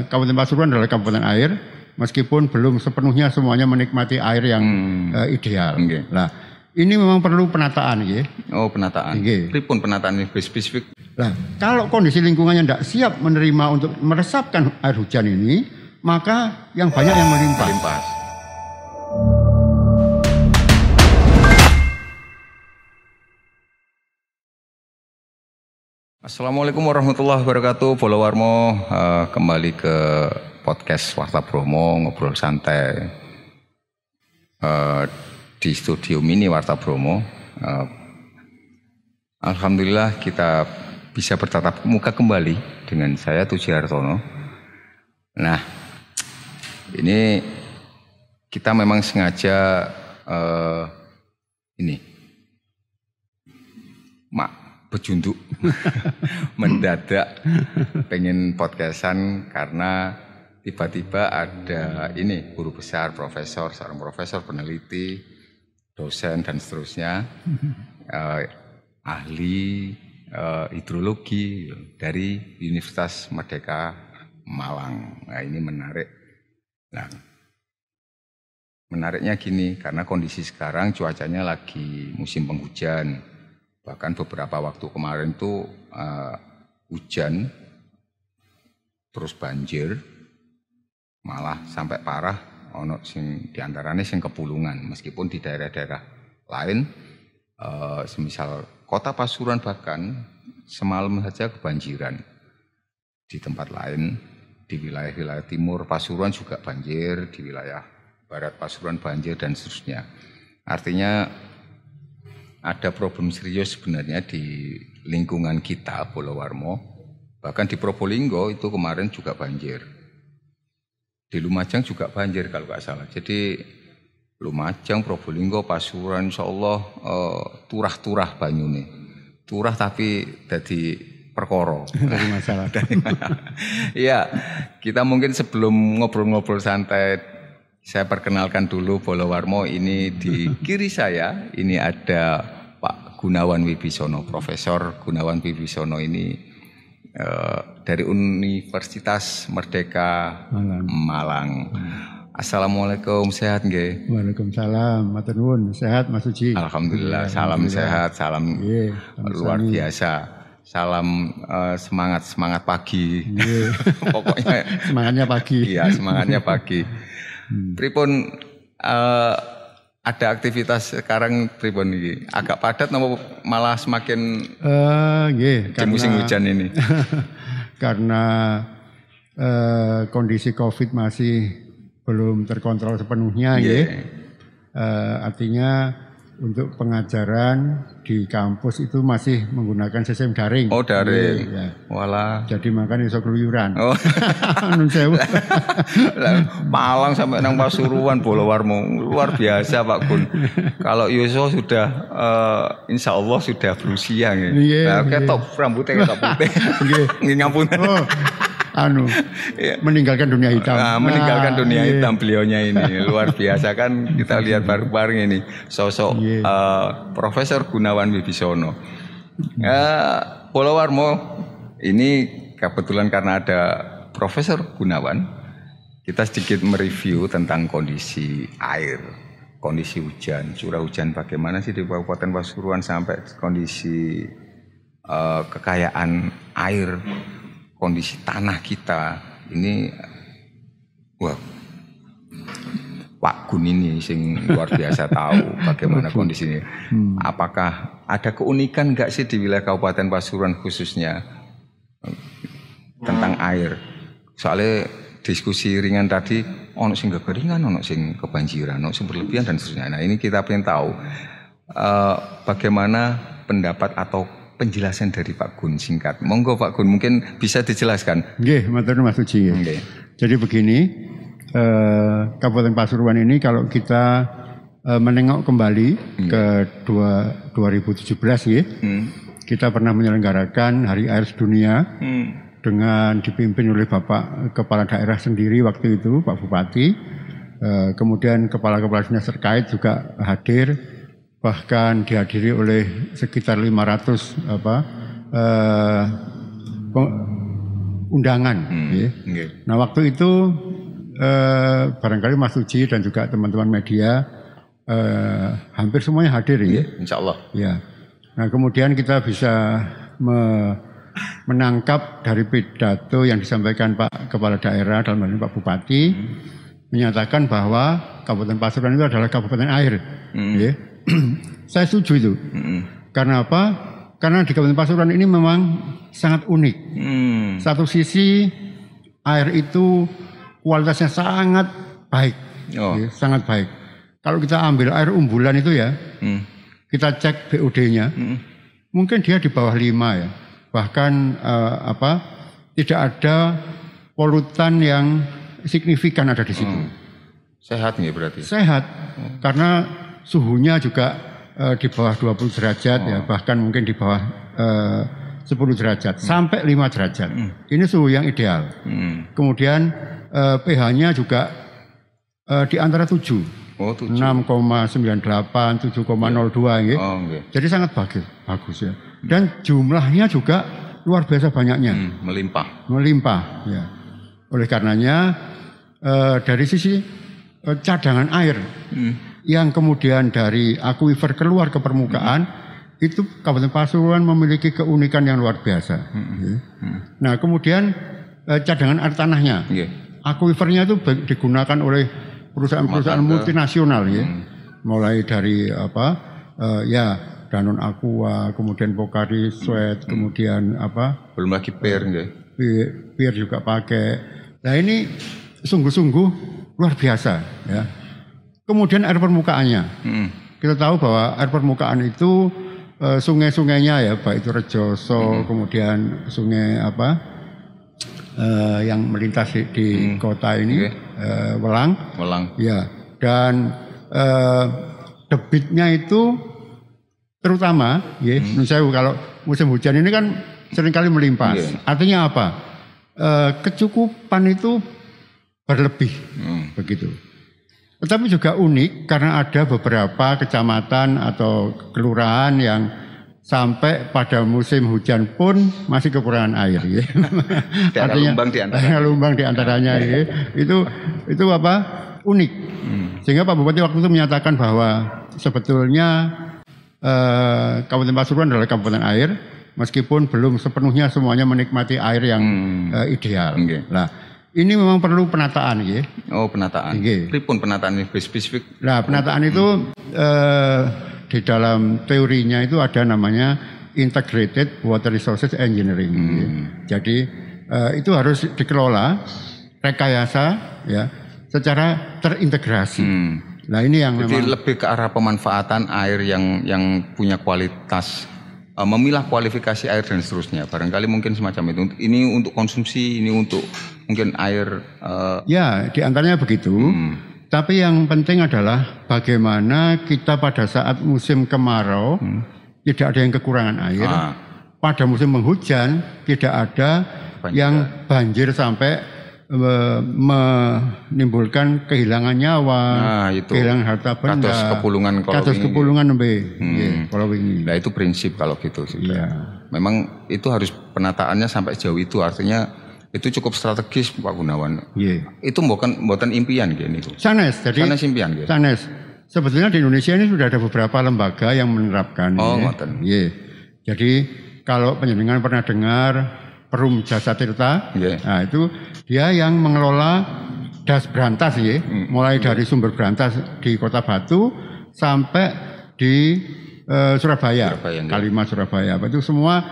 Kabupaten Pasuruan adalah kabupaten air, meskipun belum sepenuhnya semuanya menikmati air yang ideal. Okay. Nah, ini memang perlu penataan, ya. Oh, penataan. Pripun penataan ini spesifik? Nah, kalau kondisi lingkungannya tidak siap menerima untuk meresapkan air hujan ini, maka yang banyak yang melimpah. Assalamualaikum warahmatullahi wabarakatuh. Bolo Warmo kembali ke podcast Warta Bromo, ngobrol santai di studio mini Warta Bromo. Alhamdulillah kita bisa bertatap muka kembali dengan saya Tuji Hartono. Nah, ini kita memang sengaja bejunduk mendadak pengen podcastan karena tiba-tiba ada guru besar, profesor, seorang profesor, peneliti, dosen dan seterusnya, ahli hidrologi dari Universitas Merdeka Malang. Nah, ini menarik. Nah, menariknya gini, karena kondisi sekarang cuacanya lagi musim penghujan. Bahkan beberapa waktu kemarin tuh hujan, terus banjir, malah sampai parah. Ono sing diantaranya sing kepulungan, meskipun di daerah-daerah lain, semisal Kota Pasuruan bahkan semalam saja kebanjiran. Di tempat lain, di wilayah-wilayah timur Pasuruan juga banjir, di wilayah barat Pasuruan banjir dan seterusnya. Artinya ada problem serius sebenarnya di lingkungan kita, Bolo Warmo. Bahkan di Probolinggo itu kemarin juga banjir. Di Lumajang juga banjir kalau nggak salah. Jadi Lumajang, Probolinggo, Pasuruan, insya Allah turah-turah banyune. Turah tapi jadi perkara. Dari masalah. Iya, kita mungkin sebelum ngobrol-ngobrol santai, saya perkenalkan dulu Bolo Warmo. Ini di kiri saya, ini ada Pak Gunawan Wibisono, Profesor Gunawan Wibisono ini dari Universitas Merdeka Malang. Assalamualaikum, sehat nggih? Waalaikumsalam, matur nuwun, sehat Mas Suci. Alhamdulillah, salam sehat, salam luar biasa. Salam semangat pagi. Pokoknya semangatnya pagi. Iya, semangatnya pagi. Pripun ada aktivitas sekarang pripun iki? Agak padat atau malah semakin di musim hujan ini? Karena kondisi Covid masih belum terkontrol sepenuhnya, artinya untuk pengajaran di kampus itu masih menggunakan sistem daring. Oh, daring. Walah. Jadi makanya iso keluyuran. Oh. Nun sewu. Malang sampai nang Pasuruan, Bolo Warmo. Luar biasa Pak Gun. Kalau Yuso sudah insya Allah sudah berusia nggih. Nah, ketok rambutnya ketok putih. Nggih ngapunten. Meninggalkan dunia hitam. Meninggalkan dunia hitam beliaunya ini. Luar biasa kan, kita lihat bareng-bareng ini sosok Profesor Gunawan Wibisono. Bolo Warmo ini kebetulan karena ada Profesor Gunawan, kita sedikit mereview tentang kondisi air, kondisi hujan, curah hujan bagaimana sih di Kabupaten Pasuruan sampai kondisi kekayaan air, kondisi tanah kita ini. Wah, Pak Gun ini sing luar biasa tahu bagaimana kondisinya. Apakah ada keunikan enggak sih di wilayah Kabupaten Pasuruan khususnya tentang air? Soalnya diskusi ringan tadi, ono sing kekeringan, ono sing kebanjiran, ono sing berlebihan dan seterusnya. Nah, ini kita pengen tahu bagaimana pendapat atau penjelasan dari Pak Gun singkat. Monggo Pak Gun mungkin bisa dijelaskan. Nggih, matur Mas Suci. Jadi begini, Kabupaten Pasuruan ini kalau kita menengok kembali ke 2017 ya, kita pernah menyelenggarakan Hari Air Sedunia dengan dipimpin oleh Bapak Kepala Daerah sendiri waktu itu, Pak Bupati. Kemudian kepala-kepala dinas terkait juga hadir. Bahkan dihadiri oleh sekitar 500 undangan. Ya. Nah waktu itu barangkali Mas Uji dan juga teman-teman media hampir semuanya hadir ya. Insya Allah. Ya. Nah kemudian kita bisa menangkap dari pidato yang disampaikan Pak Kepala Daerah dalam hal ini Pak Bupati menyatakan bahwa Kabupaten Pasuruan itu adalah kabupaten air. Ya. Saya setuju itu. Karena apa? Karena di Kabupaten Pasuruan ini memang sangat unik. Satu sisi air itu kualitasnya sangat baik, ya, sangat baik. Kalau kita ambil air umbulan itu ya, kita cek BOD-nya, mungkin dia di bawah 5 ya. Bahkan tidak ada polutan yang signifikan ada di situ. Sehat nih berarti? Sehat, karena suhunya juga di bawah 20 derajat ya, bahkan mungkin di bawah 10 derajat sampai 5 derajat. Ini suhu yang ideal. Kemudian pH-nya juga di antara 7. 6,98, 7,02 ya. Jadi sangat bagus ya. Dan jumlahnya juga luar biasa banyaknya. Melimpah ya. Oleh karenanya dari sisi cadangan air yang kemudian dari akuifer keluar ke permukaan itu Kabupaten Pasuruan memiliki keunikan yang luar biasa. Nah, kemudian cadangan air tanahnya. Akuifernya itu digunakan oleh perusahaan-perusahaan multinasional ya. Mulai dari Danone Aqua, kemudian Pocari Sweat, kemudian belum lagi PIR PIR juga pakai. Nah, ini sungguh-sungguh luar biasa ya. Kemudian air permukaannya. Kita tahu bahwa air permukaan itu sungai-sungainya ya, baik itu Rejoso, kemudian sungai yang melintas di kota ini, Welang. Ya, dan debitnya itu terutama, kalau musim hujan ini kan seringkali melimpas. Artinya apa? Kecukupan itu berlebih, begitu. Tetapi juga unik karena ada beberapa kecamatan atau kelurahan yang sampai pada musim hujan pun masih kekurangan air. Ya. Artinya Lumbang di antaranya. Ya. Itu unik. Sehingga Pak Bupati waktu itu menyatakan bahwa sebetulnya Kabupaten Pasuruan adalah kabupaten air, meskipun belum sepenuhnya semuanya menikmati air yang ideal. Nah, ini memang perlu penataan, ya. Penataan. Pripun penataan ini spesifik? Nah, penataan itu di dalam teorinya itu ada namanya Integrated Water Resources Engineering. Jadi itu harus dikelola, rekayasa, ya, secara terintegrasi. Nah, ini yang jadi memang lebih ke arah pemanfaatan air yang punya kualitas. Memilah kualifikasi air dan seterusnya, barangkali mungkin semacam itu. Ini untuk konsumsi, ini untuk mungkin air. Ya, diantaranya begitu. Tapi yang penting adalah bagaimana kita pada saat musim kemarau tidak ada yang kekurangan air. Pada musim penghujan tidak ada yang banjir sampai menimbulkan kehilangan nyawa, kehilangan harta benda, kados kepulungan kalau ini. Nah, itu prinsip kalau gitu sudah. Ya. Memang itu harus penataannya sampai jauh itu, artinya itu cukup strategis Pak Gunawan. Itu bukan impian gini. Sanes, jadi sanes impian gitu. Sanes. Sebetulnya di Indonesia ini sudah ada beberapa lembaga yang menerapkan. Jadi kalau penjenengan pernah dengar Perum Jasa Tirta, nah itu dia yang mengelola das berantas mulai dari sumber berantas di Kota Batu sampai di Surabaya, Kalimas Surabaya. Itu semua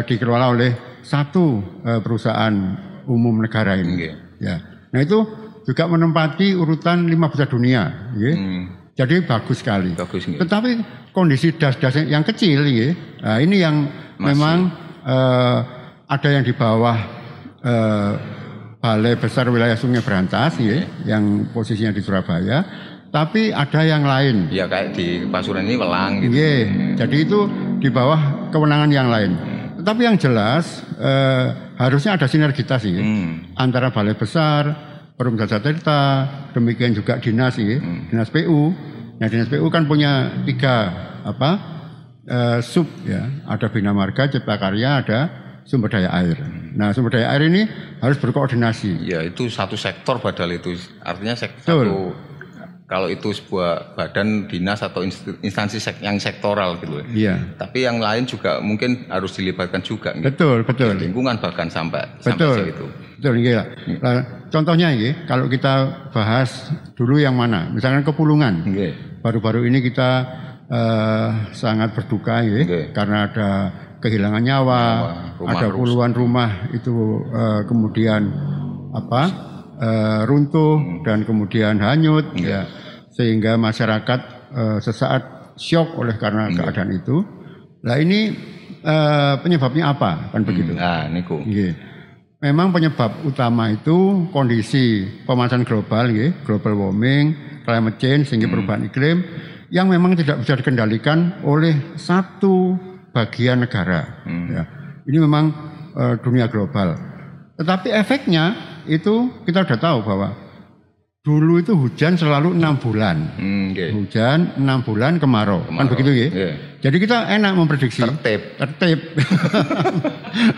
dikelola oleh satu perusahaan umum negara ini. Ya. Nah itu juga menempati urutan 5 besar dunia. Jadi bagus sekali. Tetapi kondisi das-das yang kecil, nah ini yang memang ada yang di bawah Balai Besar Wilayah Sungai Berantas, yang posisinya di Surabaya. Tapi ada yang lain. Ya kayak di Pasuruan ini Welang gitu. Jadi itu di bawah kewenangan yang lain. Tetapi yang jelas harusnya ada sinergitas antara Balai Besar, Perum Jasa Tirta, demikian juga dinas dinas PU. Nah, dinas PU kan punya 3 sub ya. Ada Bina Marga, Cipta Karya, ada sumber daya air. Nah, sumber daya air ini harus berkoordinasi. Ya, itu satu sektor padahal itu. Artinya satu, kalau itu sebuah badan dinas atau instansi yang sektoral gitu. Iya. Tapi yang lain juga mungkin harus dilibatkan juga. Betul. Lingkungan bahkan sampai situ. Betul, iya. Nah, contohnya ini, kalau kita bahas dulu yang mana, misalkan Kepulungan. Baru-baru ini kita sangat berduka ya, karena ada kehilangan nyawa, ada puluhan rumah itu kemudian runtuh dan kemudian hanyut, ya, sehingga masyarakat sesaat syok oleh karena keadaan itu. Nah ini penyebabnya apa, kan begitu? Nah, niku. Memang penyebab utama itu kondisi pemanasan global, global warming, climate change, sehingga perubahan iklim yang memang tidak bisa dikendalikan oleh satu bagian negara. Ya. Ini memang dunia global. Tetapi efeknya itu kita sudah tahu bahwa dulu itu hujan selalu 6 bulan. Hujan 6 bulan kemarau. Kan begitu ya? Jadi kita enak memprediksi. Tertib.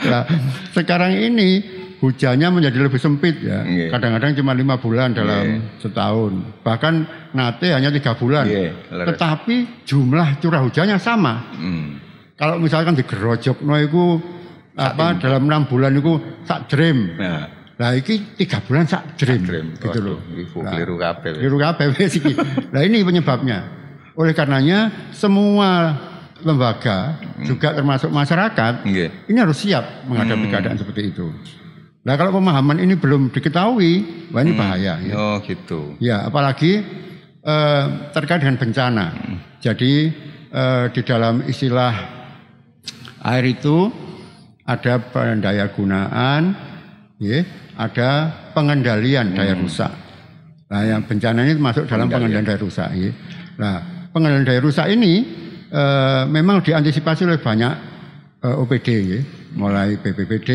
Nah, sekarang ini hujannya menjadi lebih sempit ya. Kadang-kadang cuma 5 bulan dalam setahun. Bahkan nate hanya 3 bulan. Tetapi jumlah curah hujannya sama. Kalau misalkan digerojokno iku dalam 6 bulan itu sak jrem. Nah iki 3 bulan sak jrem gitu loh. Keliru kabeh. Keliru kabeh wis iki. Nah ini penyebabnya. Oleh karenanya semua lembaga juga termasuk masyarakat ini harus siap menghadapi keadaan seperti itu. Nah kalau pemahaman ini belum diketahui, wah ini bahaya. Ya. Oh gitu. Ya apalagi terkait dengan bencana. Jadi di dalam istilah air itu ada pendaya gunaan, ada pengendalian daya rusak. Nah yang bencana ini masuk dalam pengendalian daya rusak. Nah pengendalian daya rusak ini memang diantisipasi oleh banyak OPD, mulai BPBD,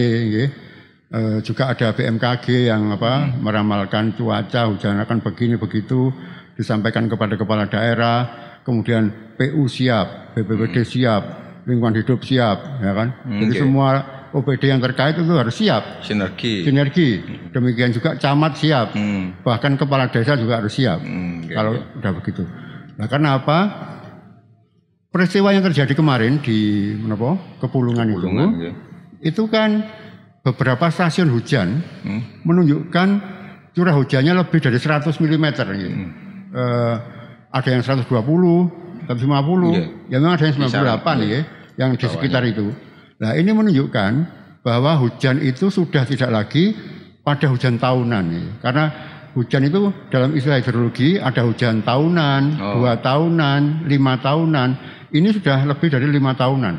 juga ada BMKG yang meramalkan cuaca hujan akan begini begitu, disampaikan kepada kepala daerah, kemudian PU siap, BPBD siap, lingkungan hidup siap, ya kan? Jadi semua OPD yang terkait itu harus siap. Sinergi. Demikian juga camat siap, bahkan kepala desa juga harus siap. Kalau udah begitu. Nah karena apa? Peristiwa yang terjadi kemarin di Kepulungan itu kan beberapa stasiun hujan menunjukkan curah hujannya lebih dari 100 mm. Ada yang 120, 150, ya memang ada yang 98 yang di sekitar itu. Nah ini menunjukkan bahwa hujan itu sudah tidak lagi pada hujan tahunan. Karena hujan itu dalam istilah hidrologi ada hujan tahunan, 2 tahunan, 5 tahunan. Ini sudah lebih dari 5 tahunan.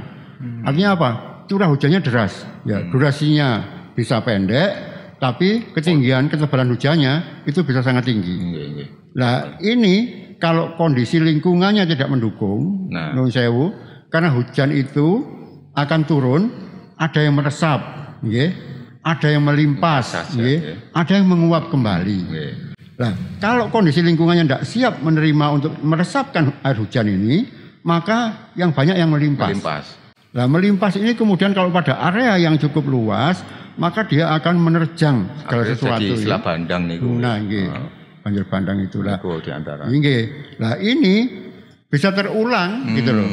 Artinya apa? Curah hujannya deras. Ya, durasinya bisa pendek, tapi ketinggian ketebalan hujannya itu bisa sangat tinggi. Nah ini kalau kondisi lingkungannya tidak mendukung, nuwun sewu, karena hujan itu akan turun, ada yang meresap, ada yang melimpas, ada yang menguap kembali. Nah, kalau kondisi lingkungannya tidak siap menerima untuk meresapkan air hujan ini, maka yang banyak yang melimpas. Nah, melimpas ini kemudian kalau pada area yang cukup luas, maka dia akan menerjang segala sesuatu. Jadi istilah bandang nih. Nah, banjir bandang itulah. Nah, ini bisa terulang gitu loh.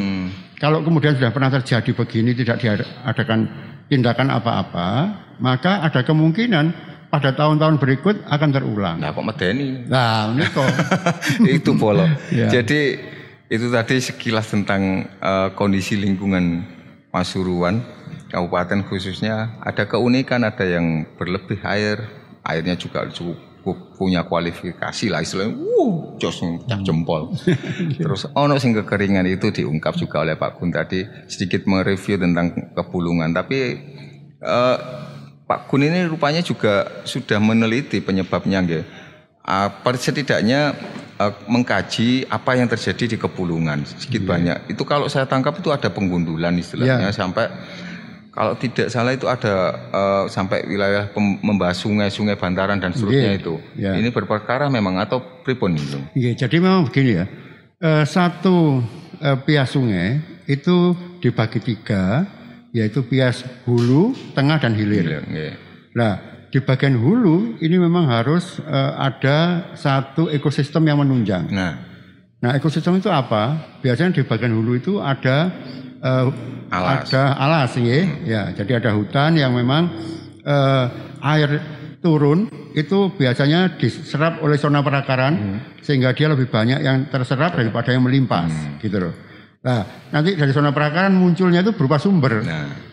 Kalau kemudian sudah pernah terjadi begini tidak diadakan tindakan apa-apa, maka ada kemungkinan pada tahun-tahun berikut akan terulang. Nah, kok medeni? Nah, ini kok. Itu polo. Jadi itu tadi sekilas tentang kondisi lingkungan Pasuruan, kabupaten khususnya. Ada keunikan, ada yang berlebih airnya juga cukup punya kualifikasi lah istilahnya. Jos cap jempol. Terus ono sing kekeringan itu diungkap juga oleh Pak Gun tadi, sedikit mereview tentang Kepulungan. Tapi Pak Gun ini rupanya juga sudah meneliti penyebabnya, setidaknya mengkaji apa yang terjadi di Kepulungan sedikit banyak. Itu kalau saya tangkap itu ada penggundulan istilahnya sampai kalau tidak salah itu ada sampai wilayah membahas sungai-sungai bantaran dan seterusnya itu. Ini berperkara memang atau pripun itu? Jadi memang begini ya. Satu pias sungai itu dibagi 3 yaitu bias hulu, tengah dan hilir. Nah, di bagian hulu ini memang harus ada satu ekosistem yang menunjang. Nah, ekosistem itu apa? Biasanya di bagian hulu itu ada alas, ya. Jadi ada hutan yang memang air turun itu biasanya diserap oleh saluran perakaran sehingga dia lebih banyak yang terserap daripada yang melimpas, gitu loh. Nah, nanti dari saluran perakaran munculnya itu berupa sumber.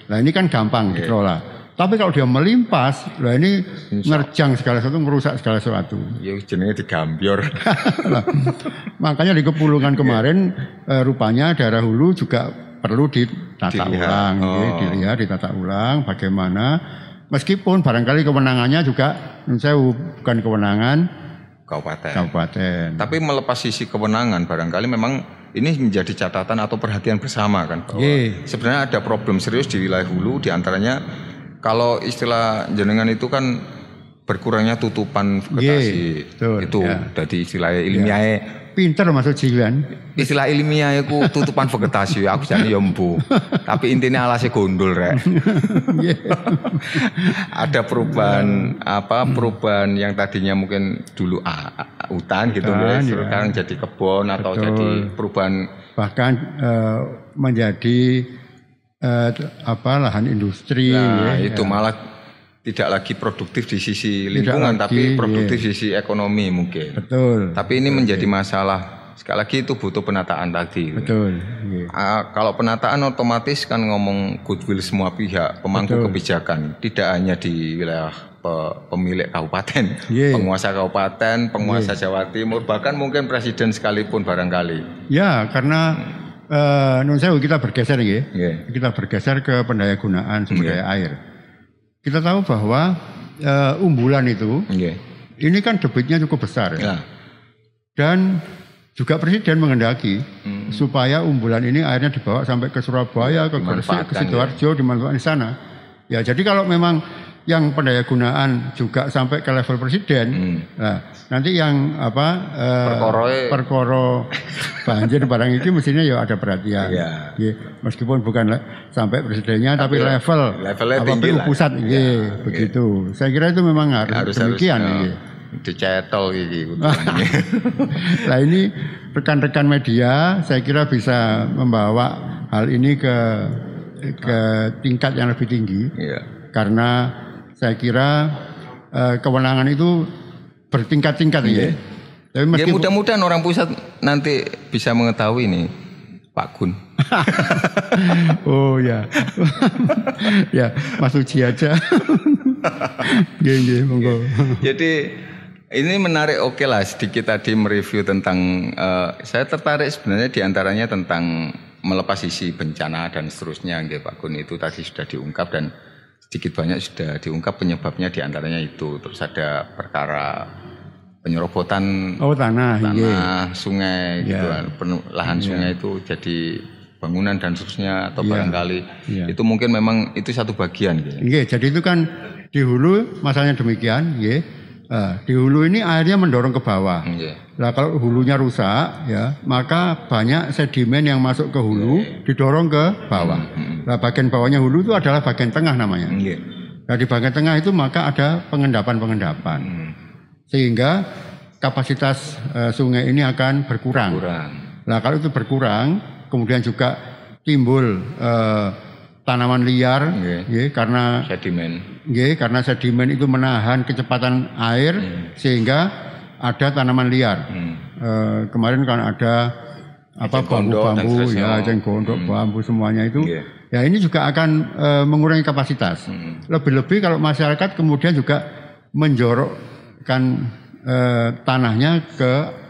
Nah, ini kan gampang dikelola. Tapi kalau dia melimpas, lah ini nerjang segala sesuatu, merusak segala sesuatu. Ya jenenge digambior. Makanya di Kepulungan kemarin rupanya daerah hulu juga perlu ditata ulang, dilihat, ditata ulang bagaimana. Meskipun barangkali kewenangannya juga bukan kewenangan kabupaten. Tapi melepas sisi kewenangan barangkali memang ini menjadi catatan atau perhatian bersama kan bahwa sebenarnya ada problem serius di wilayah hulu, diantaranya kalau istilah jenengan itu kan berkurangnya tutupan vegetasi. Itu dari istilah ilmiahnya. Pinter masuk jiwan. Istilah ilmiahnya ku tutupan vegetasi, aku jane ya embu. Tapi intinya alasnya gondol rek. Ada perubahan perubahan yang tadinya mungkin dulu hutan gitu sekarang jadi kebun atau jadi perubahan bahkan menjadi lahan industri. Nah, itu malah tidak lagi produktif di sisi lingkungan tapi produktif di sisi ekonomi mungkin. Betul. Tapi ini menjadi masalah. Sekali lagi itu butuh penataan tadi. Betul. Kalau penataan otomatis kan ngomong goodwill semua pihak, pemangku kebijakan, tidak hanya di wilayah pemilik kabupaten, penguasa kabupaten, penguasa Jawa Timur, bahkan mungkin presiden sekalipun barangkali. Ya, karena kita bergeser kita bergeser ke pendayagunaan sumber daya air. Kita tahu bahwa umbulan itu ini kan debitnya cukup besar dan juga presiden menghendaki supaya umbulan ini airnya dibawa sampai ke Surabaya, ke Gresik, ke Sidoarjo, dimanfaatkan di sana. Ya, jadi kalau memang yang pendayagunaan juga sampai ke level presiden, nah, nanti yang perkoro banjir barang itu mestinya ya ada perhatian. Meskipun bukan sampai presidennya tapi levelnya tinggi pusat begitu. Saya kira itu memang harus demikian. Dicetol gitu. Nah, ini rekan-rekan media saya kira bisa membawa hal ini ke tingkat yang lebih tinggi. Karena saya kira kewenangan itu bertingkat-tingkat Tapi mudah-mudahan orang pusat nanti bisa mengetahui nih Pak Gun. Oh ya. Ya, Mas Uji aja. Monggo. Jadi ini menarik lah sedikit tadi mereview tentang saya tertarik sebenarnya diantaranya tentang melepas sisi bencana dan seterusnya Pak Gun itu tadi sudah diungkap dan sedikit banyak sudah diungkap penyebabnya diantaranya itu. Terus ada perkara penyerobotan tanah sungai gitu kan, lahan sungai itu jadi bangunan dan seterusnya atau barangkali itu mungkin memang itu satu bagian jadi itu kan di hulu masalahnya demikian di hulu ini airnya mendorong ke bawah. Nah, kalau hulunya rusak maka banyak sedimen yang masuk ke hulu didorong ke bawah. Nah, bagian bawahnya hulu itu adalah bagian tengah namanya. Nah, di bagian tengah itu maka ada pengendapan. Sehingga kapasitas sungai ini akan berkurang. Nah, kalau itu berkurang, kemudian juga timbul tanaman liar, karena sedimen itu menahan kecepatan air, sehingga ada tanaman liar. Kemarin kan ada bambu-bambu, gondok, bambu semuanya itu. Ya, ini juga akan mengurangi kapasitas. Lebih-lebih kalau masyarakat kemudian juga menjorokkan tanahnya ke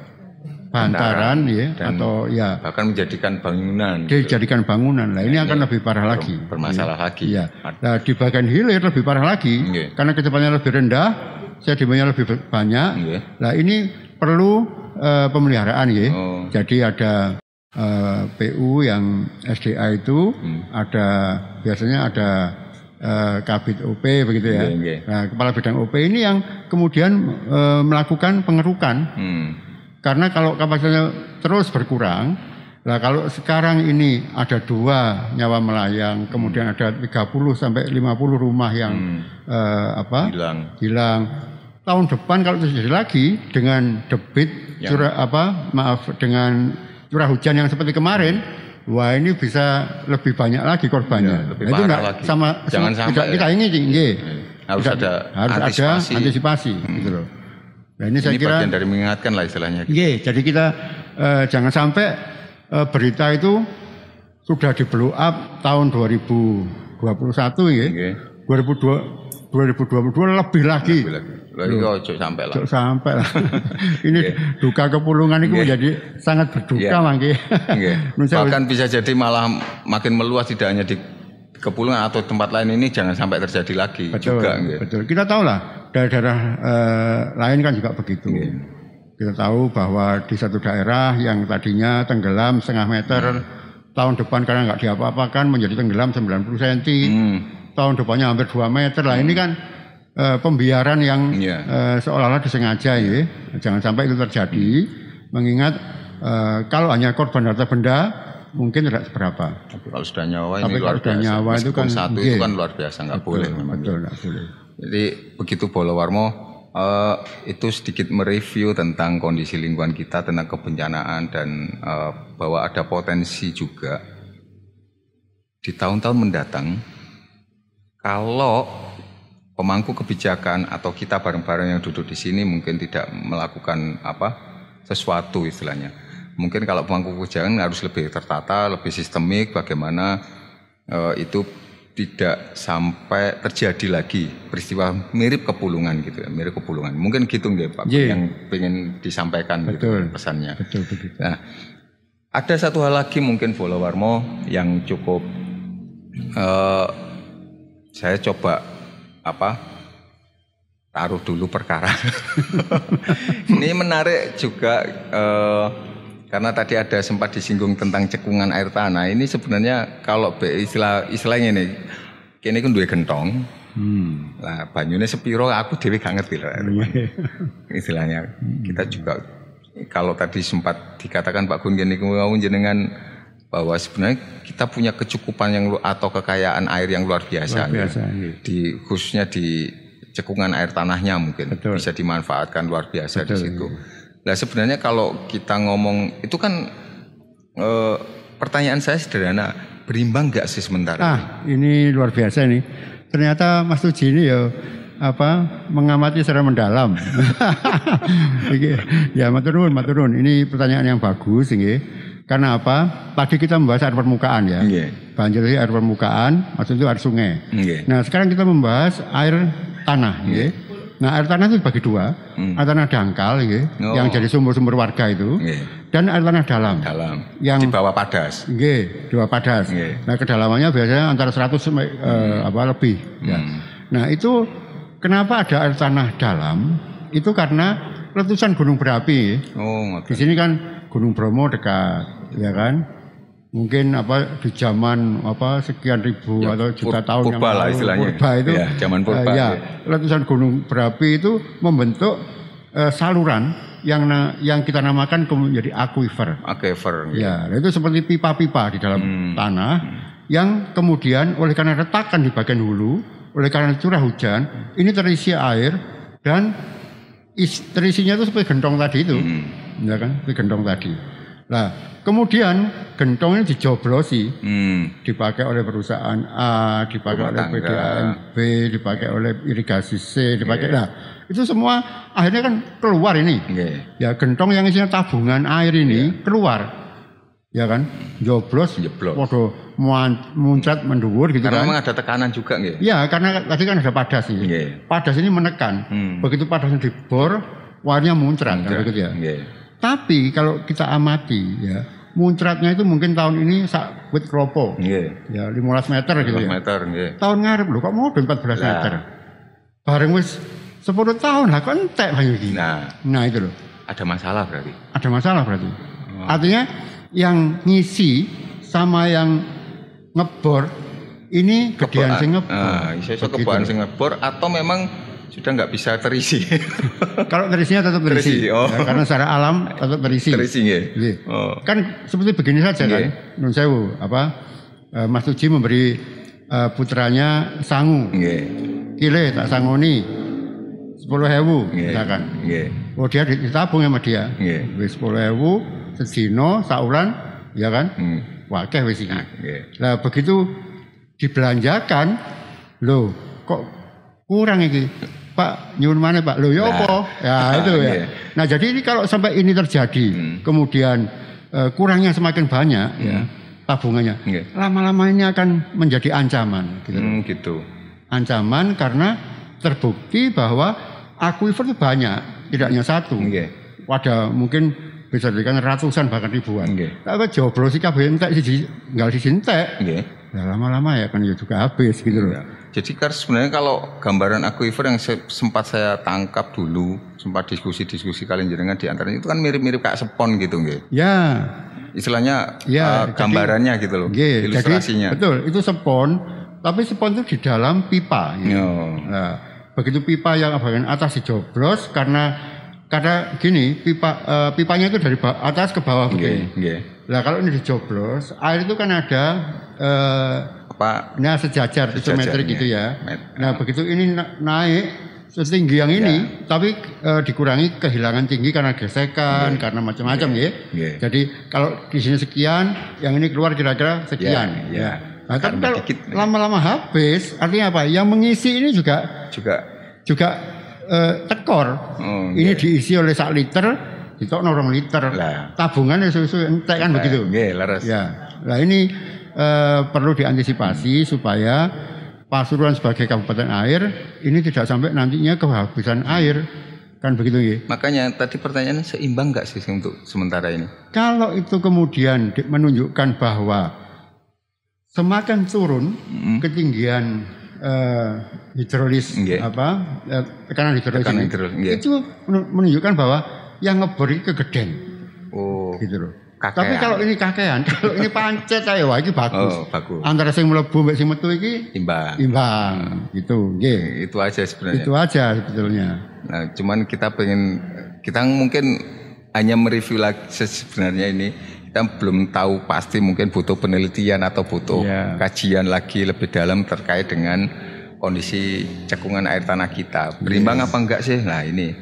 bantaran atau bahkan menjadikan bangunan. Dijadikan bangunan. Nah, ini akan lebih parah lagi. Bermasalah lagi. Nah, di bagian hilir lebih parah lagi karena kecepatannya lebih rendah, sedimennya lebih banyak. Nah, ini perlu pemeliharaan Jadi ada PU yang SDA itu biasanya ada Kabid OP begitu ya. Nah, kepala bidang OP ini yang kemudian melakukan pengerukan. Karena kalau kapasitasnya terus berkurang, Nah kalau sekarang ini ada 2 nyawa melayang, kemudian ada 30 sampai 50 rumah yang hilang. Tahun depan kalau terjadi lagi dengan debit dengan curah hujan yang seperti kemarin, wah ini bisa lebih banyak lagi korbannya. Lebih parah lagi. Jangan sampai kita ingin harus ada antisipasi gitu loh. Nah, ini saya kira bagian dari mengingatkan lah istilahnya. Jadi kita jangan sampai berita itu sudah di blow up tahun 2021 ya. 2022 lebih lagi. Ojo sampai lah. Ini duka kepulungan itu menjadi sangat berduka mangke. Bahkan bisa jadi malah makin meluas, tidak hanya di Kepulungan atau tempat lain ini jangan sampai terjadi lagi. Betul. Kita tahu lah daerah-daerah lain kan juga begitu. Kita tahu bahwa di satu daerah yang tadinya tenggelam setengah meter, tahun depan karena nggak diapa-apakan menjadi tenggelam 90 cm. Tahun depannya hampir 2 meter lah. Ini kan pembiaran yang seolah-olah disengaja ya. Jangan sampai itu terjadi. Mengingat kalau hanya korban harta benda mungkin tidak seberapa. Tapi kalau sudah nyawa ini luar biasa. Itu kan satu itu kan luar biasa, nggak boleh memang. Betul, nggak boleh. Jadi begitu Bolowarmo itu sedikit mereview tentang kondisi lingkungan kita, tentang kebencanaan dan bahwa ada potensi juga di tahun-tahun mendatang kalau pemangku kebijakan atau kita bareng-bareng yang duduk di sini mungkin tidak melakukan sesuatu istilahnya. Mungkin kalau pemangku kebijakan harus lebih tertata, lebih sistemik, bagaimana itu tidak sampai terjadi lagi peristiwa mirip Kepulungan gitu ya, mirip Kepulungan. Mungkin gitu nggih Pak, yang ingin disampaikan gitu pesannya. Betul. Nah, ada satu hal lagi mungkin Bolowarmo yang cukup saya coba taruh dulu perkara. Ini menarik juga karena tadi ada sempat disinggung tentang cekungan air tanah. Ini sebenarnya kalau istilahnya ini, kini kan duwe gentong. Nah, banyune sepiro aku dhewe gak ngerti lah. Istilahnya kita juga kalau tadi sempat dikatakan Pak Gun gini jenengan bahwa sebenarnya kita punya kecukupan yang atau kekayaan air yang luar biasa. Di khususnya di cekungan air tanahnya mungkin bisa dimanfaatkan luar biasa di situ. Nah sebenarnya kalau kita ngomong itu kan pertanyaan saya sederhana, berimbang nggak sih sementara? Ini luar biasa nih. Ternyata Mas Tuji ini mengamati secara mendalam. Ya matur nuwun. Ini pertanyaan yang bagus nggih. Karena apa? Tadi kita membahas air permukaan ya. Banjir itu air permukaan, maksudnya itu air sungai. Nah sekarang kita membahas air tanah. Nah air tanah itu bagi 2, air tanah dangkal yang jadi sumber-sumber warga itu, dan air tanah dalam. Yang di bawah padas. Di bawah padas. Nah kedalamannya biasanya antara 100 sampai lebih. Nah itu kenapa ada air tanah dalam? Itu karena letusan gunung berapi. Di sini kan Gunung Bromo dekat, ya kan? Mungkin di zaman sekian ribu atau juta tahun yang lalu, purba itu, zaman purba. Letusan gunung berapi itu membentuk saluran yang kita namakan menjadi aquifer. Ya, itu seperti pipa-pipa di dalam tanah yang kemudian oleh karena retakan di bagian hulu, oleh karena curah hujan, ini terisi air dan terisinya itu seperti gentong tadi itu. Ya kan, seperti gentong tadi. Nah, kemudian gentong ini dijoblosi, dipakai oleh perusahaan A, dipakai oleh PDAMB, dipakai oleh irigasi C, dipakai. Nah, itu semua akhirnya kan keluar ini. Ya, gentong yang isinya tabungan air ini keluar, ya kan, joblos, waduh, muncrat menduwur gitu. Karena memang ada tekanan juga, nggih. Ya, karena tadi kan ada padas ini. Padas ini menekan. Begitu padasnya dibor, warnanya muncrat, begitu ya. Tapi kalau kita amati ya, muncratnya itu mungkin tahun ini sak wit klopo. Ya 15 meter gitu ya. Tahun ngarep lho kok mau 14 meter. Bareng wis 10 tahun lah kok entek banyu iki. Nah itu loh. Ada masalah berarti. Artinya yang ngisi sama yang ngebor ini gedean sing ngebor. Iso kebahan sing ngebor atau memang sudah nggak bisa terisi. Kalau terisinya tetap terisi. Oh. Ya, karena secara alam tetap terisi. Terisi nggih. Oh. Kan seperti begini saja kan. Nun sewu, Mas Tuji memberi putranya sangu. Kile tak sangoni 10.000 misalkan. Oh dia ditabung sama dia. Wis 10.000 sedina saulan ya kan. Wakeh wis iki. Lah begitu dibelanjakan loh kok kurang iki. Pak nyuwun mana Pak? Loh ya apa? Ya itu ya. Nah jadi ini kalau sampai ini terjadi kemudian kurangnya semakin banyak ya tabungannya. Lama-lama ini akan menjadi ancaman gitu. Gitu. Ancaman karena terbukti bahwa akuifer itu banyak, tidak hanya satu. Pada mungkin bisa dikatakan ratusan bahkan ribuan. Tapi joblos sih kabeh entek siji, enggal siji entek. Nah, lama-lama ya kan juga habis gitu loh. Jadi sebenarnya kalau gambaran akuifer yang sempat saya tangkap dulu, sempat diskusi kalian jenengan di antaranya itu kan mirip-mirip kayak spon gitu nggih. Ya. Istilahnya gambarannya gitu loh, ilustrasinya. Jadi, betul, itu spon, tapi spon itu di dalam pipa. Gitu. Nah, begitu pipa yang bagian atas dijoblos karena gini, pipanya itu dari atas ke bawah begini. Nah, kalau ini dijoblos, air itu kan ada sejajar isometrik gitu ya. Nah, begitu ini naik setinggi yang ini, tapi dikurangi kehilangan tinggi karena gesekan, karena macam-macam ya. Jadi kalau di sini sekian, yang ini keluar kira-kira sekian. Nah, tapi kalau lama-lama habis, artinya apa? Yang mengisi ini juga tekor. Ini diisi oleh 1 liter, ditokno 2 liter. Tabungan susu entek kan begitu. Ya. Nah ini perlu diantisipasi supaya Pasuruan sebagai kabupaten air ini tidak sampai nantinya kehabisan air, kan begitu ya. Makanya tadi pertanyaannya seimbang nggak sih untuk sementara ini? Kalau itu kemudian menunjukkan bahwa semakin turun ketinggian hidrolis tekanan hidrolis itu menunjukkan bahwa yang ngebor kegedean. Gitu loh. Kakean. Tapi kalau ini kakean, kalau ini pancet aja wah ini bagus. Bagus. Antara sing mlebu mbek sing metu iki imbang. Gitu, nggih. Itu aja sebenarnya. Itu aja sebetulnya. Nah, cuman kita mungkin hanya mereview lagi sebenarnya ini. Kita belum tahu pasti, mungkin butuh penelitian atau butuh kajian lagi lebih dalam terkait dengan kondisi cekungan air tanah kita. Berimbang apa enggak sih? Nah, ini.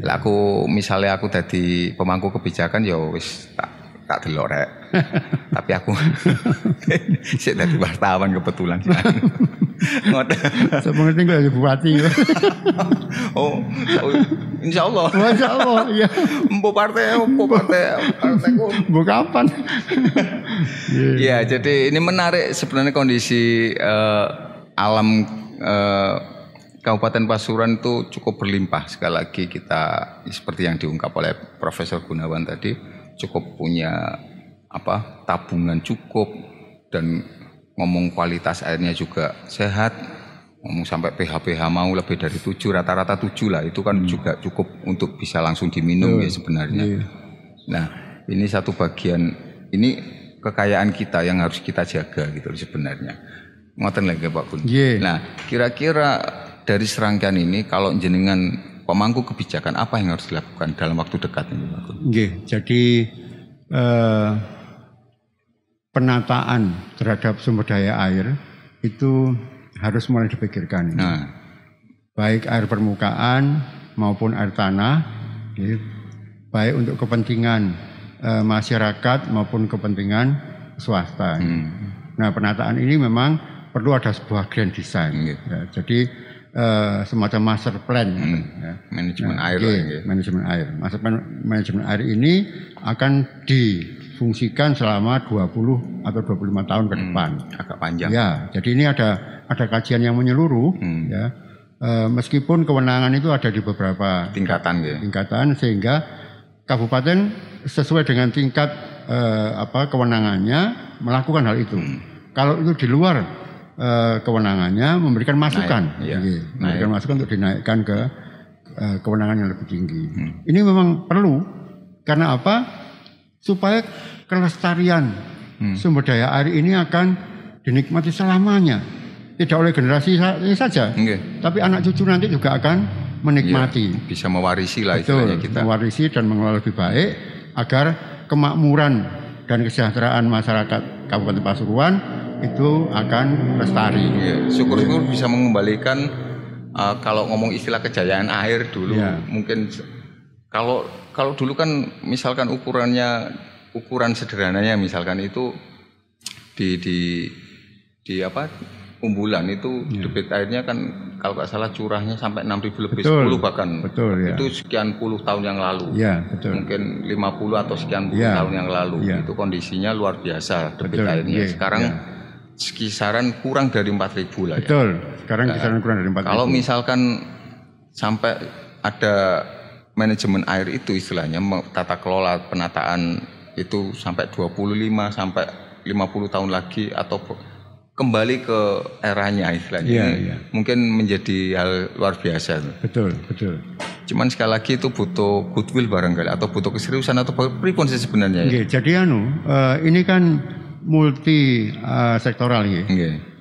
Lah misalnya aku jadi pemangku kebijakan ya wis tak delok rek. Tapi aku sik dadi wartawan kebetulan. Ngoten. Sepengerti kok jadi bupati. Insyaallah. Masyaallah ya. Mbok partai mbok kapan? Ya, jadi ini menarik sebenarnya kondisi alam Kabupaten Pasuruan itu cukup berlimpah. Sekali lagi kita seperti yang diungkap oleh Profesor Gunawan tadi, cukup punya tabungan cukup, dan ngomong kualitas airnya juga sehat. Ngomong sampai pH mau lebih dari 7, rata-rata 7 lah, itu kan juga cukup untuk bisa langsung diminum ya sebenarnya. Nah, ini satu bagian, ini kekayaan kita yang harus kita jaga gitu sebenarnya. Ngoten lagi Pak Gun. Nah, kira-kira dari serangkaian ini kalau jenengan pemangku kebijakan apa yang harus dilakukan dalam waktu dekat ini Pak Gun? Jadi penataan terhadap sumber daya air itu harus mulai dipikirkan. Baik air permukaan maupun air tanah, baik untuk kepentingan masyarakat maupun kepentingan swasta. Nah, penataan ini memang perlu ada sebuah grand design. Jadi semacam master plan, manajemen air. Manajemen air. Manajemen air ini akan difungsikan selama 20 atau 25 tahun ke depan. Agak panjang. Ya, jadi ini ada kajian yang menyeluruh. Ya, meskipun kewenangan itu ada di beberapa tingkatan, sehingga kabupaten sesuai dengan tingkat kewenangannya melakukan hal itu. Kalau itu di luar kewenangannya, memberikan masukan, memberikan masukan untuk dinaikkan ke kewenangan yang lebih tinggi. Ini memang perlu, karena apa? Supaya kelestarian sumber daya air ini akan dinikmati selamanya. tidak oleh generasi ini saja, tapi anak cucu nanti juga akan menikmati. Bisa mewarisi lah Betul, istilahnya kita. Mewarisi dan mengelola lebih baik agar kemakmuran dan kesejahteraan masyarakat Kabupaten Pasuruan itu akan lestari. Syukur-syukur bisa mengembalikan kalau ngomong istilah kejayaan air dulu mungkin kalau dulu kan misalkan ukuran sederhananya misalkan itu di apa Umbulan itu debit airnya kan kalau nggak salah curahnya sampai 6.000 lebih, 10 bahkan. Itu sekian puluh tahun yang lalu. Mungkin 50 atau sekian puluh tahun yang lalu. Itu kondisinya luar biasa debit airnya. Sekarang kisaran kurang dari 4.000 lah ya. Sekarang kisaran kurang dari 4.000. Kalau misalkan sampai ada manajemen air itu istilahnya tata kelola penataan itu sampai 25 sampai 50 tahun lagi atau kembali ke eranya istilahnya mungkin menjadi hal luar biasa. Betul. Cuman sekali lagi itu butuh goodwill barangkali atau butuh keseriusan atau pripun sih sebenarnya. Jadi ini kan multi sektoral ya.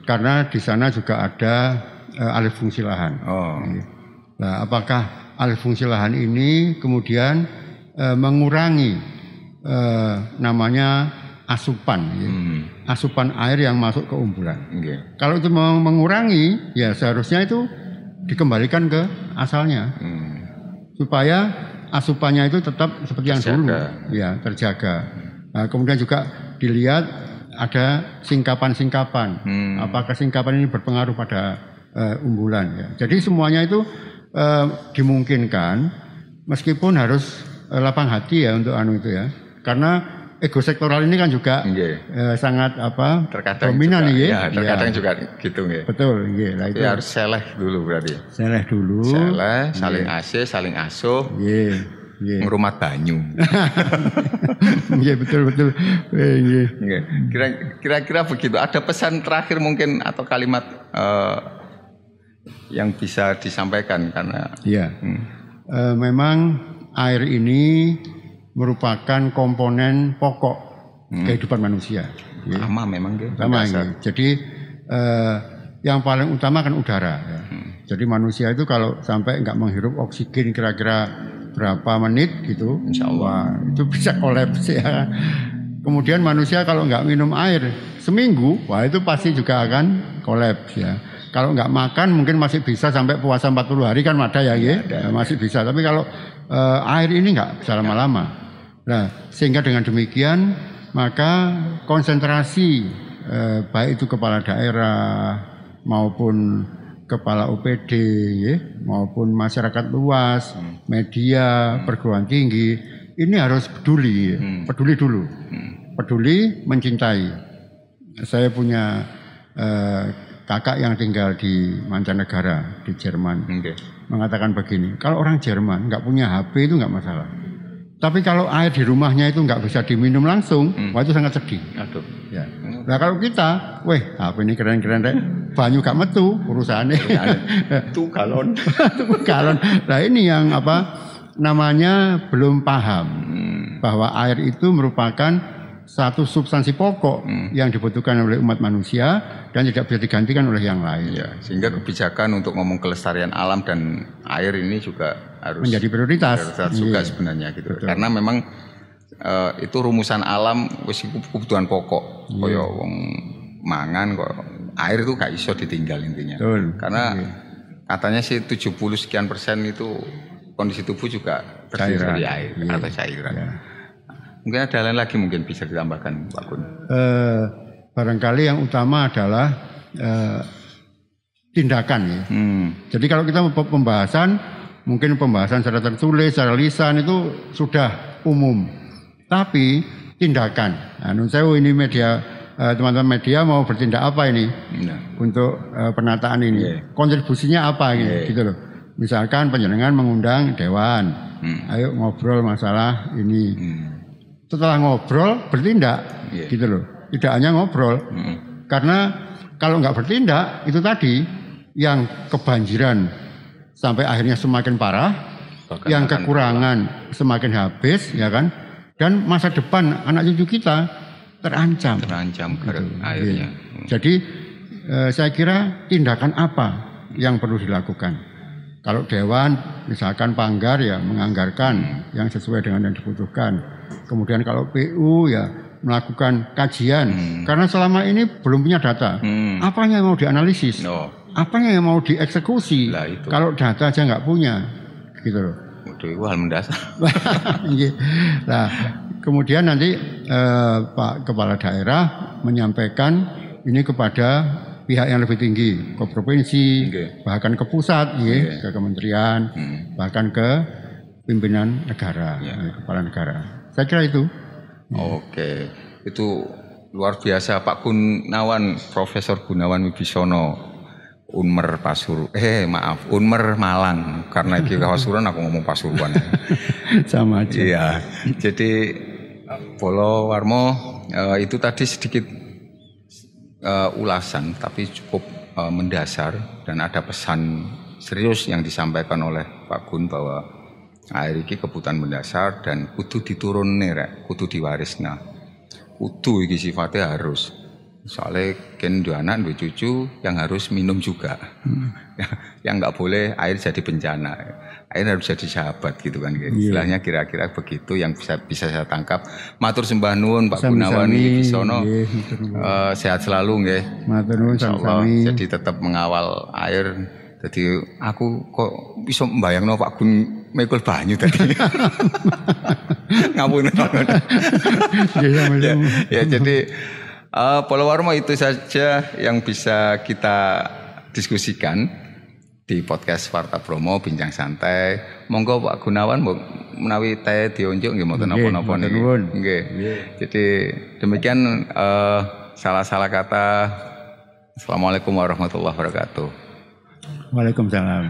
Karena di sana juga ada alih fungsi lahan. Nah, apakah alih fungsi lahan ini kemudian mengurangi namanya asupan air yang masuk ke Umbulan. Kalau itu mau mengurangi, ya seharusnya itu dikembalikan ke asalnya, supaya asupannya itu tetap seperti yang dulu, terjaga. Nah, kemudian juga dilihat ada singkapan-singkapan. Apakah singkapan ini berpengaruh pada Umbulan? Ya. Jadi semuanya itu dimungkinkan, meskipun harus lapang hati ya untuk itu ya, karena ego sektoral ini kan juga sangat dominan terkadang juga gitu Betul, Nah, itu harus seleh dulu berarti. Seleh, saling AC, saling asuh. Ngerumat banyu. Betul. Kira-kira begitu. Ada pesan terakhir mungkin atau kalimat yang bisa disampaikan karena memang air ini merupakan komponen pokok kehidupan manusia. Sama memang Jadi yang paling utama kan udara. Ya. Jadi manusia itu kalau sampai nggak menghirup oksigen kira-kira berapa menit gitu, Insya Allah itu bisa kolaps ya. Kemudian manusia kalau nggak minum air seminggu, itu pasti juga akan kolaps ya. Kalau nggak makan mungkin masih bisa sampai puasa 40 hari kan ada ya, masih bisa. Tapi kalau air ini nggak bisa lama-lama. Nah, sehingga dengan demikian maka konsentrasi baik itu kepala daerah maupun kepala OPD maupun masyarakat luas, media, perguruan tinggi ini harus peduli, peduli dulu, peduli mencintai. Saya punya kakak yang tinggal di mancanegara di Jerman, mengatakan begini, kalau orang Jerman nggak punya HP itu nggak masalah. Tapi kalau air di rumahnya itu nggak bisa diminum langsung, itu sangat sedih. Ya. Nah kalau kita, HP ini keren-keren deh, banyu gak metu urusannya. Itu galon. Nah ini yang namanya belum paham bahwa air itu merupakan satu substansi pokok yang dibutuhkan oleh umat manusia dan tidak bisa digantikan oleh yang lain. Ya, sehingga kebijakan untuk ngomong kelestarian alam dan air ini juga harus menjadi prioritas juga sebenarnya gitu. Betul. Karena memang itu rumusan alam wis kebutuhan pokok. Kaya wong mangan kok air itu gak iso ditinggal intinya. Betul. Karena katanya sih 70 sekian persen itu kondisi tubuh juga terdiri dari air atau cairan. Ya. Mungkin ada lain lagi mungkin bisa ditambahkan Pak Gun. Barangkali yang utama adalah tindakan ya. Jadi kalau kita pembahasan, mungkin pembahasan secara tertulis, secara lisan itu sudah umum. Tapi tindakan. Saya ini media, teman-teman media mau bertindak apa ini untuk penataan ini? Kontribusinya apa gitu loh. Misalkan panjenengan mengundang dewan, ayo ngobrol masalah ini. Setelah ngobrol bertindak, gitu loh. Tidak hanya ngobrol, karena kalau nggak bertindak itu tadi yang kebanjiran sampai akhirnya semakin parah, yang kekurangan semakin habis, ya kan? Dan masa depan anak cucu kita terancam karena airnya. Jadi saya kira tindakan apa yang perlu dilakukan? Kalau Dewan misalkan Panggar ya menganggarkan yang sesuai dengan yang dibutuhkan. Kemudian kalau PU ya melakukan kajian karena selama ini belum punya data. Apanya yang mau dianalisis? Apanya yang mau dieksekusi? Kalau data aja nggak punya, gitu loh. Itu hal mendasar. Nah, kemudian nanti Pak Kepala Daerah menyampaikan ini kepada pihak yang lebih tinggi, ke provinsi, bahkan ke pusat, ke kementerian, bahkan ke pimpinan negara, kepala negara. Saya kira itu. Oke, itu luar biasa Pak Gunawan, Profesor Gunawan Wibisono. Unmer Unmer Malang, karena iki Pasuruan aku ngomong Pasuruan. Sama aja. Iya. Jadi Polowarmo itu tadi sedikit ulasan tapi cukup mendasar dan ada pesan serius yang disampaikan oleh Pak Gun bahwa air iki kebutuhan mendasar dan kudu diturunne rek, kudu diwarisna. Kudu iki sifatnya harus. Soalnya kan dua anak, dua cucu yang harus minum juga. Yang nggak boleh air jadi bencana. Air harus jadi sahabat gitu kan. Istilahnya kira-kira begitu yang bisa saya tangkap. Matur sembah nuwun Pak Gunawan Wibisono. Sehat selalu nggih. Matur nuwun sami. Jadi tetap mengawal air. Jadi aku kok bisa membayangno Pak Gun mekul banyu tadi. Ngapun. Ya jadi Polowarmo itu saja yang bisa kita diskusikan di podcast Warta Bromo Bincang Santai. Monggo Pak Gunawan menawi teh dionjuk nggih mboten napa-napa niki. Nggih. Jadi demikian salah-salah kata. Assalamualaikum warahmatullahi wabarakatuh. Waalaikumsalam.